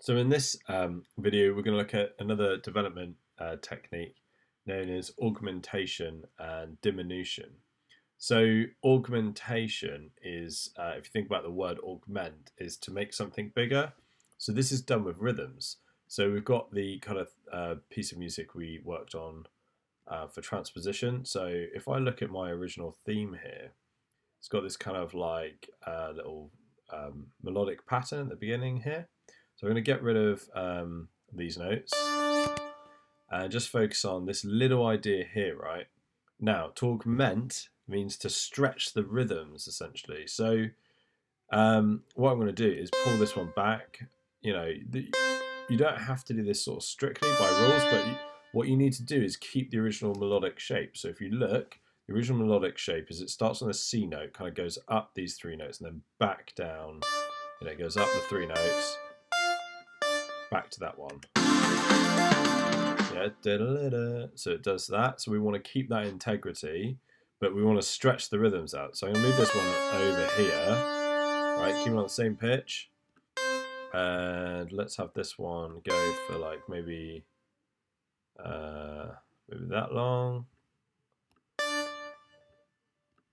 So in this video, we're going to look at another development technique known as augmentation and diminution. So augmentation is, if you think about the word augment, is to make something bigger. So this is done with rhythms. So we've got the kind of piece of music we worked on for transposition. So if I look at my original theme here, it's got this kind of like little melodic pattern at the beginning here. So I'm going to get rid of these notes and just focus on this little idea here, right? Now, to augment means to stretch the rhythms, essentially. So what I'm going to do is pull this one back. You know, you don't have to do this sort of strictly by rules, but what you need to do is keep the original melodic shape. So if you look, the original melodic shape is it starts on a C note, kind of goes up these three notes, and then back down. You know, it goes up the three notes, back to that one. Yeah, da-da-da-da. So it does that. So we want to keep that integrity, but we want to stretch the rhythms out. So I'm going to move this one over here. Right, keep it on the same pitch. And let's have this one go for like maybe that long.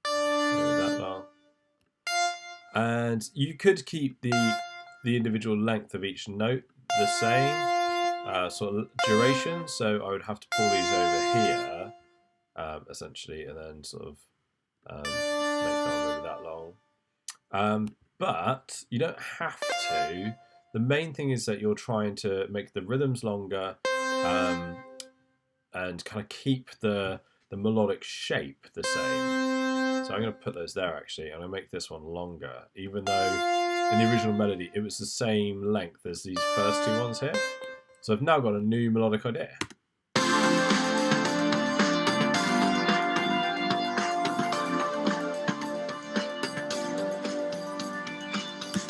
Maybe that long. And you could keep the individual length of each note the same sort of duration, so I would have to pull these over here essentially, and then sort of make them maybe that long. But you don't have to. The main thing is that you're trying to make the rhythms longer and kind of keep the melodic shape the same. So I'm going to put those there actually, and I'm going to make this one longer, even though in the original melody it was the same length as these first two ones here. So I've now got a new melodic idea.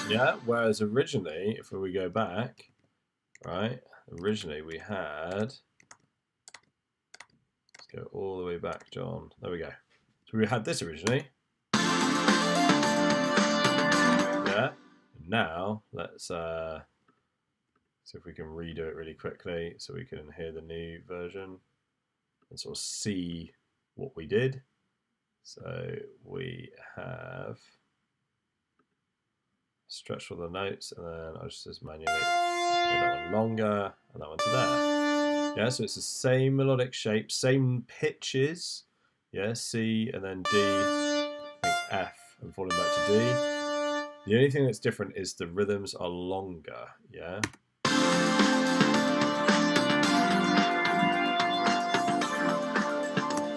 Yeah, whereas originally, if we go back, right, originally we had, let's go all the way back, John. There we go. So we had this originally. Yeah. Now let's see if we can redo it really quickly so we can hear the new version and sort of see what we did. So we have stretched all the notes, and then I just manually make that one longer and that one to there. Yeah, so it's the same melodic shape, same pitches. Yeah, C and then D, I think F and falling back to D. The only thing that's different is the rhythms are longer, yeah?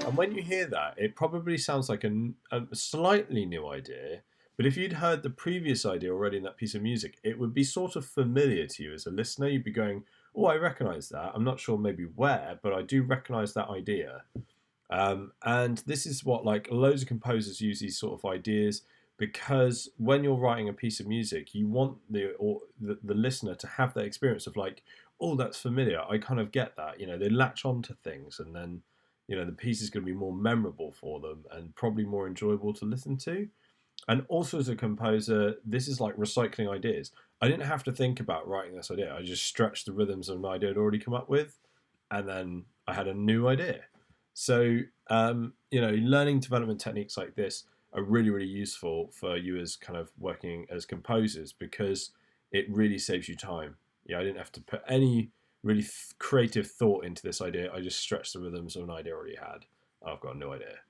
And when you hear that, it probably sounds like a slightly new idea, but if you'd heard the previous idea already in that piece of music, it would be sort of familiar to you as a listener. You'd be going, oh, I recognise that. I'm not sure maybe where, but I do recognise that idea. And this is what like loads of composers use these sort of ideas, because when you're writing a piece of music, you want the listener to have that experience of like, oh, that's familiar. I kind of get that. You know, they latch onto things, and then, you know, the piece is going to be more memorable for them and probably more enjoyable to listen to. And also as a composer, this is like recycling ideas. I didn't have to think about writing this idea. I just stretched the rhythms of an idea I'd already come up with, and then I had a new idea. So, you know, learning development techniques like this are really, really useful for you as kind of working as composers, because it really saves you time. Yeah, I didn't have to put any really creative thought into this idea. I just stretched the rhythms of an idea I already had. I've got a new idea.